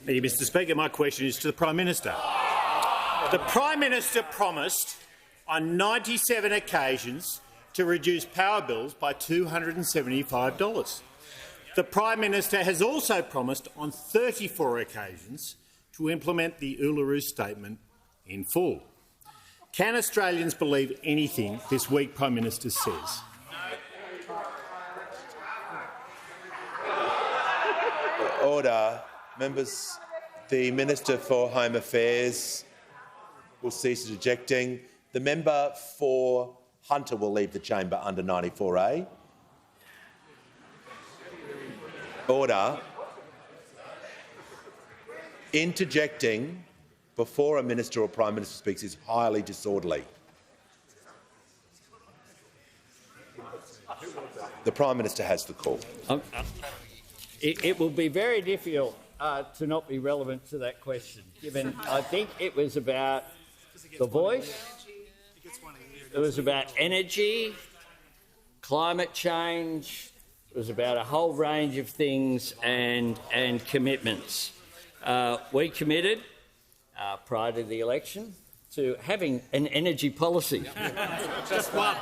Thank you, Mr Speaker. My question is to the Prime Minister. The Prime Minister promised on 97 occasions to reduce power bills by $275. The Prime Minister has also promised on 34 occasions to implement the Uluru Statement in full. Can Australians believe anything this week Prime Minister says? Order. Members, the Minister for Home Affairs will cease ejecting. The member for Hunter will leave the chamber under 94A. Order. Interjecting before a minister or Prime Minister speaks is highly disorderly. The Prime Minister has the call. It will be very difficult to not be relevant to that question, given I think it was about the voice, it was about energy, climate change, it was about a whole range of things and commitments. We committed, prior to the election, to having an energy policy. Just one.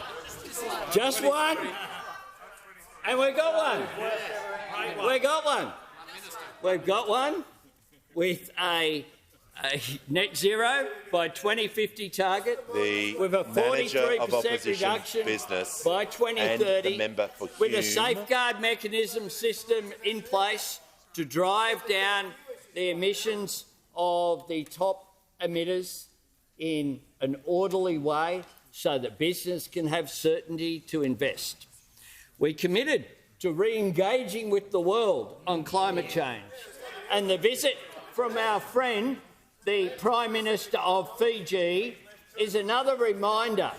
Just one. And we got one. We got one. We've got one with a net zero by 2050 target, with a 43% reduction by 2030, with a safeguard mechanism system in place to drive down the emissions of the top emitters in an orderly way so that business can have certainty to invest. We committed to re-engaging with the world on climate change, and the visit from our friend, the Prime Minister of Fiji, is another reminder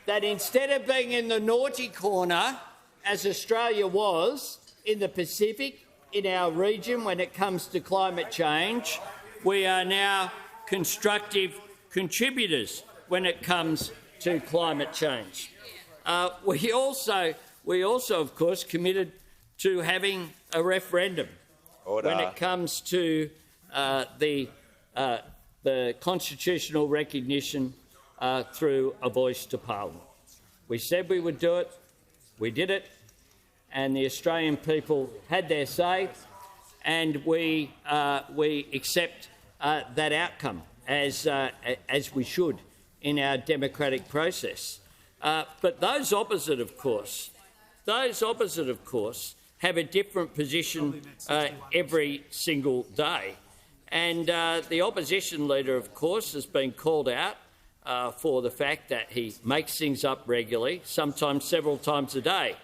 that instead of being in the naughty corner, as Australia was in the Pacific, in our region when it comes to climate change, we are now constructive contributors when it comes to climate change. We also, of course, committed to having a referendum when it comes to the constitutional recognition through a voice to Parliament. We said we would do it, we did it, and the Australian people had their say, and we accept that outcome as we should in our democratic process. But those opposite, of course, have a different position every single day. And the opposition leader, of course, has been called out for the fact that he makes things up regularly, sometimes several times a day.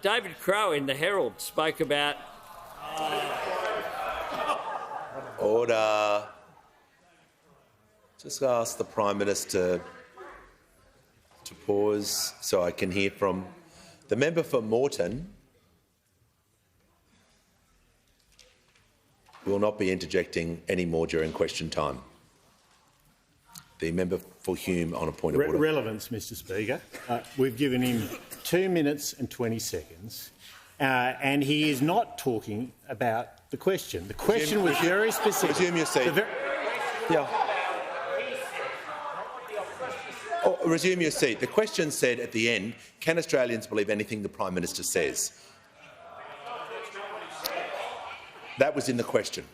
David Crowe in the Herald spoke about... Order. Just ask the Prime Minister to pause so I can hear from the member for Moreton. Will not be interjecting any more during question time. The member for Hume on a point of order. Relevance, Mr Speaker. We've given him 2 minutes and 20 seconds, and he is not talking about the question. The question was very specific. Resume your seat. Resume your seat. The question said at the end, can Australians believe anything the Prime Minister says? That was in the question.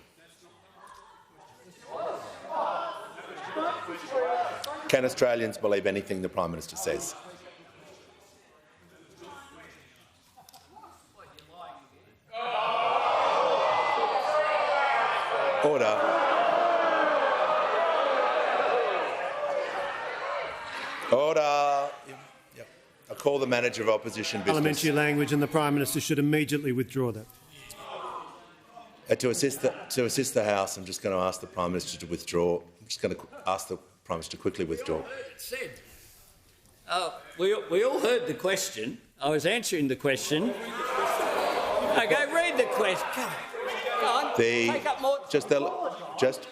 Can Australians believe anything the Prime Minister says? Order. Order. I call the Manager of Opposition Business. Parliamentary language, and the Prime Minister should immediately withdraw that. To assist the House, I'm just going to ask the Prime Minister to withdraw. I'm just going to ask the Prime Minister to quickly withdraw. We all heard the question. I was answering the question. Okay, read the question. Go on. Take up more.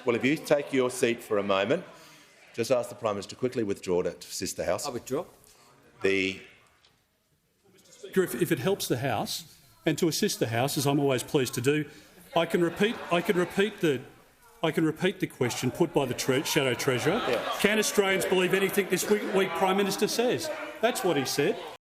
Well, if you take your seat for a moment, just ask the Prime Minister to quickly withdraw to assist the House. I withdraw. If it helps the House, and to assist the House, as I'm always pleased to do, I can repeat the question put by the Shadow Treasurer. Yeah. Can Australians believe anything this week Prime Minister says? That's what he said.